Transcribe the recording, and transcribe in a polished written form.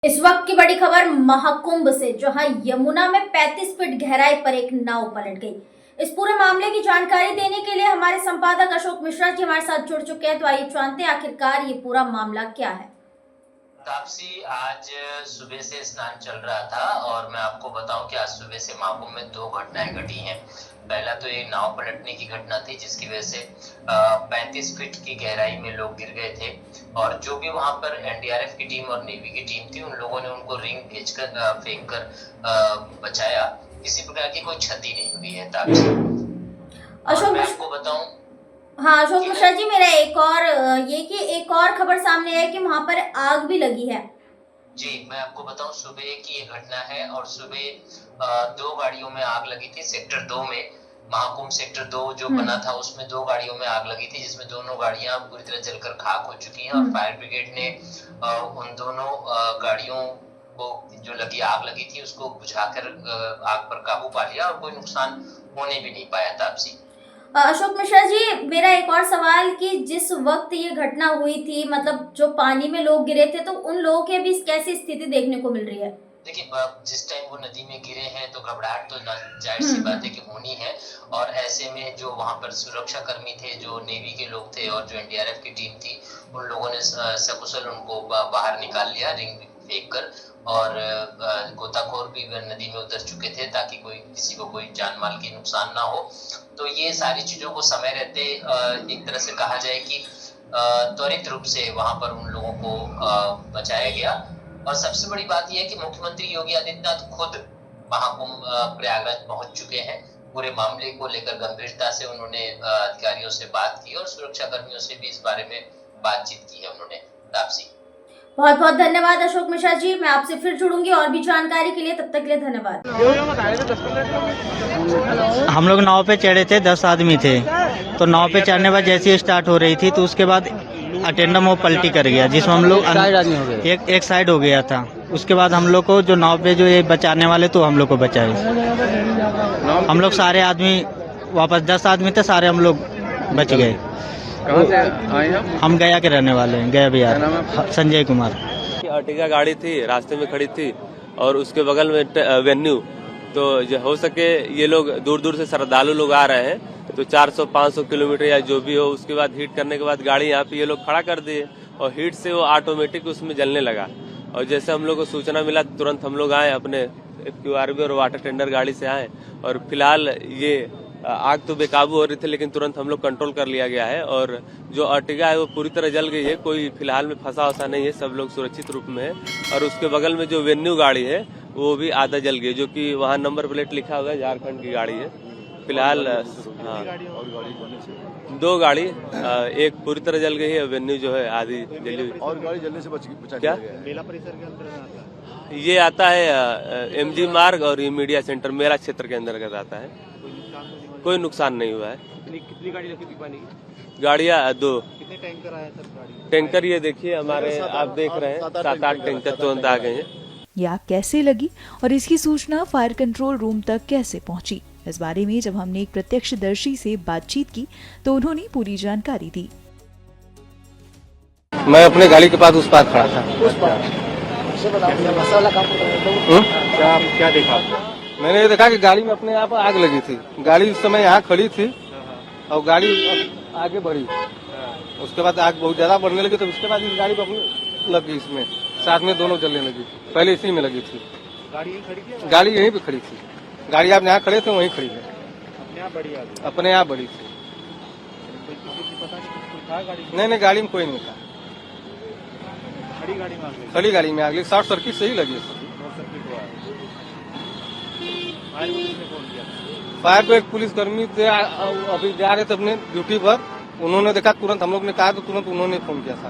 इस वक्त की बड़ी खबर महाकुंभ से, जहां यमुना में 35 फीट गहराई पर एक नाव पलट गई। इस पूरे मामले की जानकारी देने के लिए हमारे संपादक अशोक मिश्रा जी हमारे साथ जुड़ चुके हैं। तो आइए जानते हैं आखिरकार ये पूरा मामला क्या है। तापसी, आज सुबह से स्नान चल रहा था और मैं आपको बताऊं कि आज सुबह से महाकुंभ में 2 घटनाएं घटी हैं। पहला तो ये नाव पलटने की घटना थी, जिसकी वजह से 35 फीट की गहराई में लोग गिर गए थे और जो भी वहां पर एनडीआरएफ की टीम और नेवी की टीम थी, उन लोगों ने उनको रिंग भेजकर फेंक कर बचाया। किसी प्रकार की कोई क्षति नहीं हुई है। तापसी, और मैं आपको बताऊं, हाँ अशोक मिश्रा जी, मेरा एक और खबर सामने है कि वहां पर आग भी लगी है। जी, मैं आपको बताऊं, सुबह की ये घटना है और सुबह 2 गाड़ियों में आग लगी थी। सेक्टर 2 में, महाकुंभ सेक्टर 2 जो बना था, उसमें 2 गाड़ियों में आग लगी थी, जिसमें दोनों गाड़ियां पूरी तरह जलकर खाक हो चुकी हैं और फायर ब्रिगेड ने उन दोनों गाड़ियों को जो आग लगी थी उसको बुझाकर आग पर काबू पा लिया और कोई नुकसान होने भी नहीं पाया। तापसी, अशोक मिश्रा जी, मेरा एक और सवाल कि जिस वक्त ये घटना हुई थी, मतलब जो पानी में लोग गिरे थे, तो उन लोगों की अभी कैसी स्थिति देखने को मिल रही है? देखिए, जिस टाइम वो नदी में गिरे हैं तो घबराहट तो जाहिर सी बात है कि होनी है। और ऐसे में जो वहां पर सुरक्षा कर्मी थे, जो नेवी के लोग थे और जो एनडीआरएफ की टीम थी, उन लोगों ने सकुशल उनको बाहर निकाल लिया रिंग फेंक कर। और गोताखोर भी नदी में उतर चुके थे ताकि किसी को कोई जान माल की नुकसान ना हो। तो ये सारी चीजों को समय रहते एक तरह से कहा जाए कि त्वरित रूप से वहां पर उन लोगों को बचाया गया। और सबसे बड़ी बात यह है कि मुख्यमंत्री योगी आदित्यनाथ खुद महाकुंभ प्रयागराज पहुंच चुके हैं। पूरे मामले को लेकर गंभीरता से उन्होंने अधिकारियों से बात की और सुरक्षा कर्मियों से भी इस बारे में बातचीत की है उन्होंने। तापसी, बहुत बहुत धन्यवाद अशोक मिश्रा जी, मैं आपसे फिर जुड़ूंगी और भी जानकारी के लिए। तब तक के लिए धन्यवाद। हम लोग नाव पे चढ़े थे, 10 आदमी थे। तो नाव पे चढ़ने के बाद जैसे ही स्टार्ट हो रही थी तो उसके बाद अटेंडम वो पलटी कर गया, जिसमें हम लोग एक साइड हो गया था। उसके बाद हम लोग को जो नाव पे जो ये बचाने वाले तो हम लोग को बचाए। हम लोग सारे आदमी वापस 10 आदमी थे, सारे हम लोग बच गए। कहाँ से आए हम गया के रहने वाले हैं, गया बिहार। संजय कुमार। अर्टिगा गाड़ी थी, रास्ते में खड़ी थी और उसके बगल में वेन्यू। तो जो हो सके ये लोग दूर दूर से श्रद्धालु लोग आ रहे हैं, तो 400-500 किलोमीटर या जो भी हो, उसके बाद हीट करने के बाद गाड़ी यहाँ पे ये लोग खड़ा कर दिए और हीट से वो ऑटोमेटिक उसमें जलने लगा। और जैसे हम लोग को सूचना मिला तुरंत हम लोग आए, अपने क्यूआरबी और वाटर टेंडर गाड़ी से आए और फिलहाल ये आग तो बेकाबू हो रही थी, लेकिन तुरंत हम लोग कंट्रोल कर लिया गया है। और जो अर्टिगा है वो पूरी तरह जल गई है, कोई फिलहाल में फंसा वसा नहीं है, सब लोग सुरक्षित रूप में है। और उसके बगल में जो वेन्यू गाड़ी है वो भी आधा जल गई, जो कि वहाँ नंबर प्लेट लिखा हुआ है, झारखंड की गाड़ी है। फिलहाल हाँ, 2 गाड़ी, एक पूरी तरह जल गई है, वेन्यू जो है आधी जली हुई। और गाड़ी जलने से बचा क्या मेला परिसर के अंतर्गत ये आता है एमजी मार्ग और ये मीडिया सेंटर मेरा क्षेत्र के अंतर्गत आता है। कोई नुकसान नहीं हुआ है। कितनी गाड़ी लगी थी पानी की? गाड़ियाँ 2। कितने टैंकर आए सर गाड़ी? टैंकर ये देखिए हमारे, आप देख रहे हैं 7-8 टैंकर तुरंत आ गए हैं। ये आग कैसे लगी और इसकी सूचना फायर कंट्रोल रूम तक कैसे पहुंची, इस बारे में जब हमने एक प्रत्यक्षदर्शी से बातचीत की तो उन्होंने पूरी जानकारी दी। मैं अपने गाड़ी के पास उस पास खड़ा था। क्या देखा? मैंने ये देखा कि गाड़ी में अपने आप आग लगी थी। गाड़ी उस समय यहाँ खड़ी थी और गाड़ी आगे बढ़ी, उसके बाद आग बहुत ज्यादा बढ़ने लगी, तो उसके बाद इस गाड़ी को अपनी लग गई, इसमें साथ में दोनों जलने लगी। पहले इसी में लगी थी। गाड़ी यहीं खड़ी थी? गाड़ी यहीं पे खड़ी थी। गाड़ी आप यहाँ खड़े थे वहीं खड़ी है, अपने आप बढ़ी थी। नहीं, गाड़ी में कोई नहीं था। खड़ी गाड़ी में आग लगी, शॉर्ट सर्किट से ही लगी। फायर ब्रिगेड पुलिस कर्मी थे, अभी जा रहे थे अपने ड्यूटी पर, उन्होंने देखा तुरंत, हम लोग ने कहा तो तुरंत उन्होंने फोन किया था।